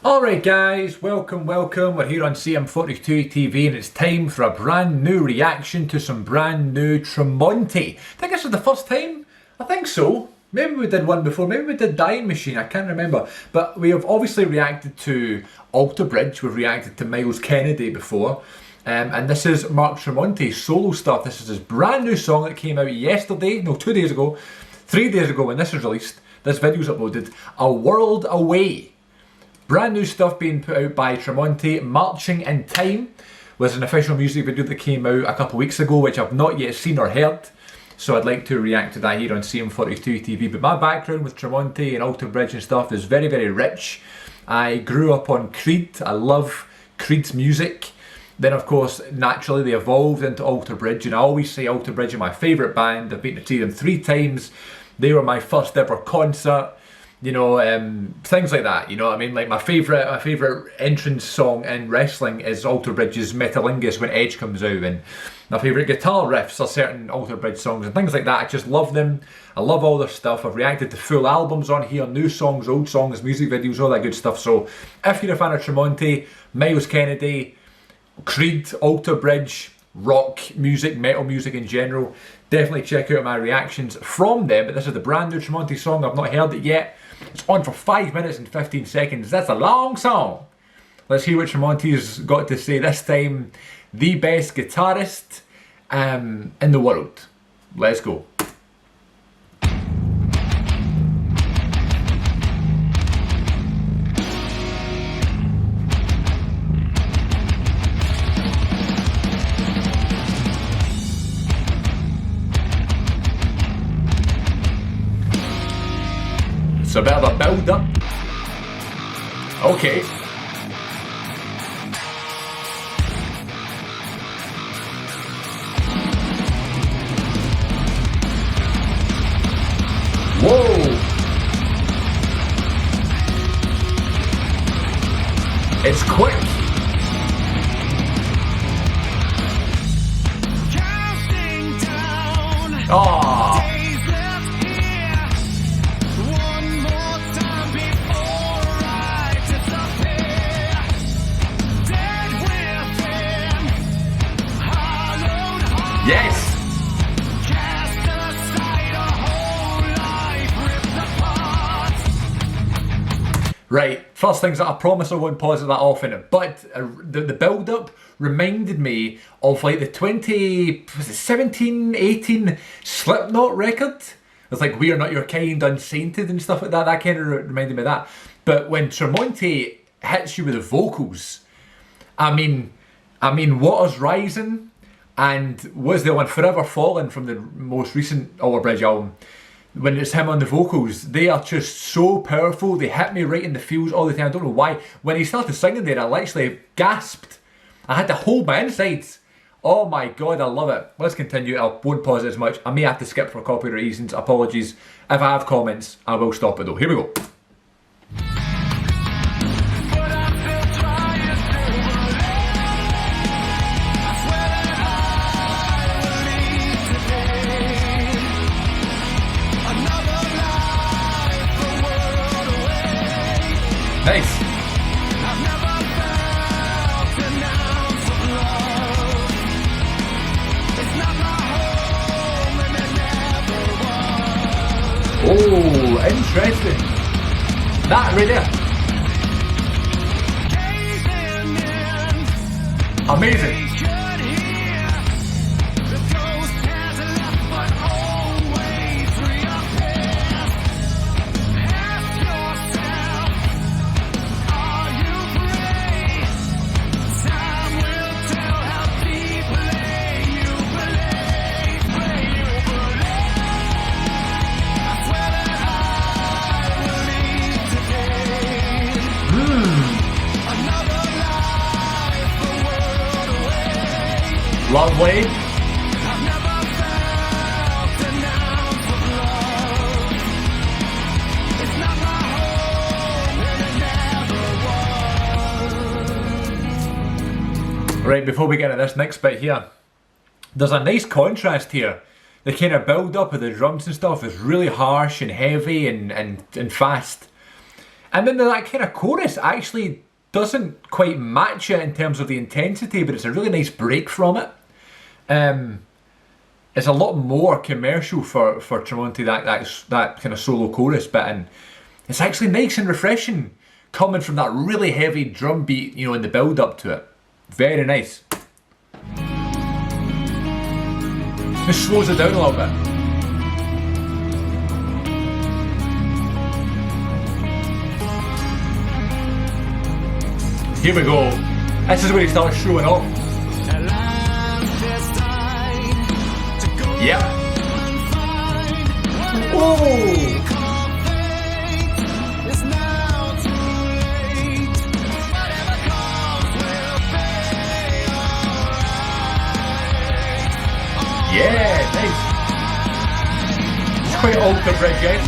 Alright guys, welcome. We're here on CM42 TV and it's time for a brand new reaction to some brand new Tremonti. I think this is the first time? I think so. Maybe we did one before, maybe we did Dying Machine, I can't remember. But we have obviously reacted to Alter Bridge, we've reacted to Miles Kennedy before. And this is Mark Tremonti's solo stuff. This is his brand new song that came out yesterday, no 2 days ago, 3 days ago when this was released. This video's uploaded. A World Away. Brand new stuff being put out by Tremonti. Marching in Time was an official music video that came out a couple of weeks ago, which I've not yet seen or heard. So I'd like to react to that here on CM42 TV. But my background with Tremonti and Alter Bridge and stuff is very, very rich. I grew up on Creed. I love Creed's music. Then of course, naturally they evolved into Alter Bridge, and I always say Alter Bridge are my favourite band. I've been to see them 3 times. They were my first ever concert. You know, things like that, you know what I mean? Like my favourite entrance song in wrestling is Alter Bridge's Metalingus when Edge comes out, and my favourite guitar riffs are certain Alter Bridge songs and things like that. I just love them. I love all their stuff. I've reacted to full albums on here, new songs, old songs, music videos, all that good stuff. So if you're a fan of Tremonti, Miles Kennedy, Creed, Alter Bridge, rock music, metal music in general, definitely check out my reactions from them. But this is the brand new Tremonti song. I've not heard it yet. It's on for 5 minutes and 15 seconds. That's a long song. Let's hear what Tremonti's got to say this time. The best guitarist in the world. Let's go. It's a bit of a build up. Okay. Whoa. It's quick. Oh. Yes! Right, first things that I promise I won't pause it that often, but the build-up reminded me of like the 2017, 18 Slipknot record. It's like We Are Not Your Kind, Unsainted and stuff like that. That kind of reminded me of that. But when Tremonti hits you with the vocals, I mean, Water's Rising, and was the one Forever Falling from the most recent Alter Bridge album. When it's him on the vocals, they are just so powerful. They hit me right in the feels all the time. I don't know why. When he started singing there, I literally gasped. I had to hold my insides. Oh my god, I love it. Let's continue. I won't pause it as much. I may have to skip for copyright reasons. Apologies. If I have comments, I will stop it though. Here we go. Nice. Oh, interesting. That right there. Amazing. Lovely. Right, before we get into this next bit here, there's a nice contrast here. The kind of build up of the drums and stuff is really harsh and heavy and fast. And then that kind of chorus actually doesn't quite match it in terms of the intensity, but it's a really nice break from it. It's a lot more commercial for Tremonti, that kind of solo chorus bit, and it's actually nice and refreshing coming from that really heavy drum beat, you know, in the build up to it. Very nice. Just slows it down a little bit. Here we go. This is where he starts showing off. Yep. Oh! Yeah, nice. It's quite alter bridge, guys.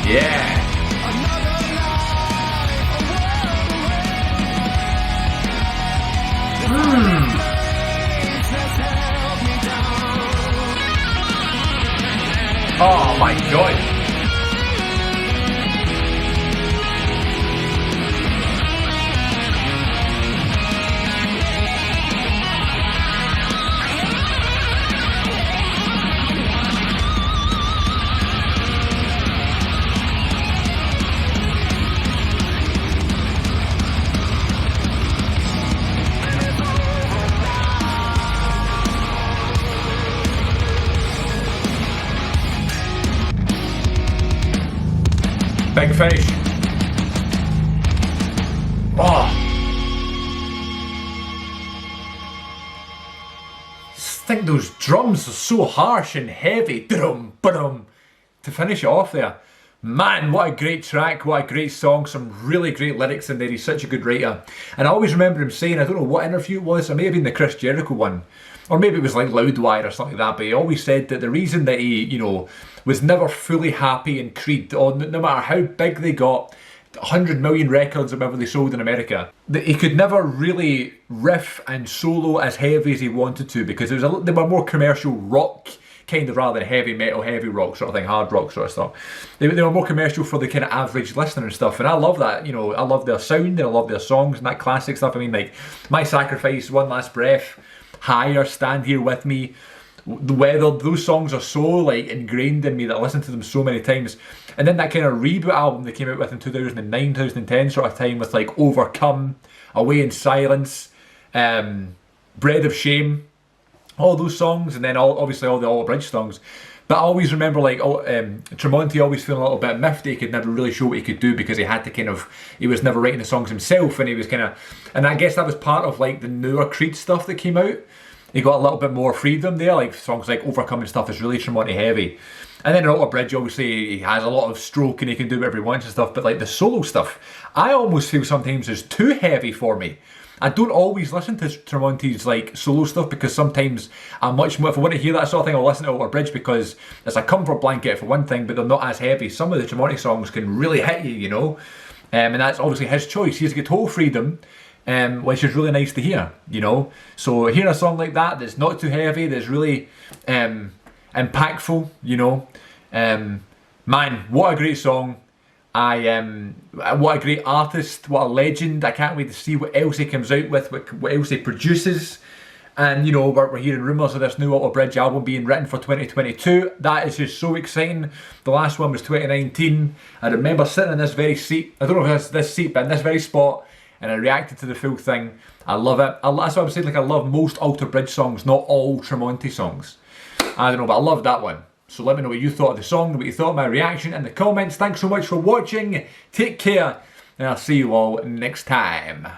Yeah. Oh my god. Big finish. Oh. I think those drums are so harsh and heavy. Drum, ba-dum, to finish it off there. Man, what a great track, what a great song, some really great lyrics in there. He's such a good writer. And I always remember him saying, I don't know what interview it was, it may have been the Chris Jericho one, or maybe it was like Loudwire or something like that, but he always said that the reason that he, you know, was never fully happy in Creed, or no matter how big they got, 100 million records or whatever they sold in America, that he could never really riff and solo as heavy as he wanted to, because they were more commercial rock, kind of, rather than heavy metal, heavy rock sort of thing, hard rock sort of stuff. They were more commercial for the kind of average listener and stuff, and I love that, you know, I love their sound and I love their songs and that classic stuff. I mean, like, My Sacrifice, One Last Breath, Higher, Stand Here With Me, The Weather, those songs are so like ingrained in me that I listen to them so many times. And then that kind of reboot album they came out with in 2009, 2010 sort of time, with like Overcome, Away in Silence, Bread of Shame, all those songs, and then obviously all the All Bridge songs. But I always remember like Tremonti always feeling a little bit miffed. He could never really show what he could do because he had to kind of, he was never writing the songs himself, and he was kind of, and I guess that was part of like the newer Creed stuff that came out. He got a little bit more freedom there, like songs like Overcome and stuff is really Tremonti heavy. And then in Alter Bridge, obviously, he has a lot of stroke and he can do whatever he wants and stuff, but like the solo stuff, I almost feel sometimes is too heavy for me. I don't always listen to Tremonti's like solo stuff, because sometimes I'm much more, if I want to hear that sort of thing, I'll listen to Alter Bridge because it's a comfort blanket for one thing, but they're not as heavy. Some of the Tremonti songs can really hit you, you know, and that's obviously his choice. He's got total freedom. Which is really nice to hear, you know. So hearing a song like that that's not too heavy, that's really impactful, you know. Man, what a great song. What a great artist, what a legend. I can't wait to see what else he comes out with, what else he produces. And you know, we're hearing rumours of this new Alter Bridge album being written for 2022. That is just so exciting. The last one was 2019. I remember sitting in this very seat, I don't know if it's this seat, but in this very spot, and I reacted to the full thing. I love it. That's what I'm saying, like I love most Alter Bridge songs, not all Tremonti songs. I don't know, but I love that one. So let me know what you thought of the song, what you thought of my reaction in the comments. Thanks so much for watching. Take care, and I'll see you all next time.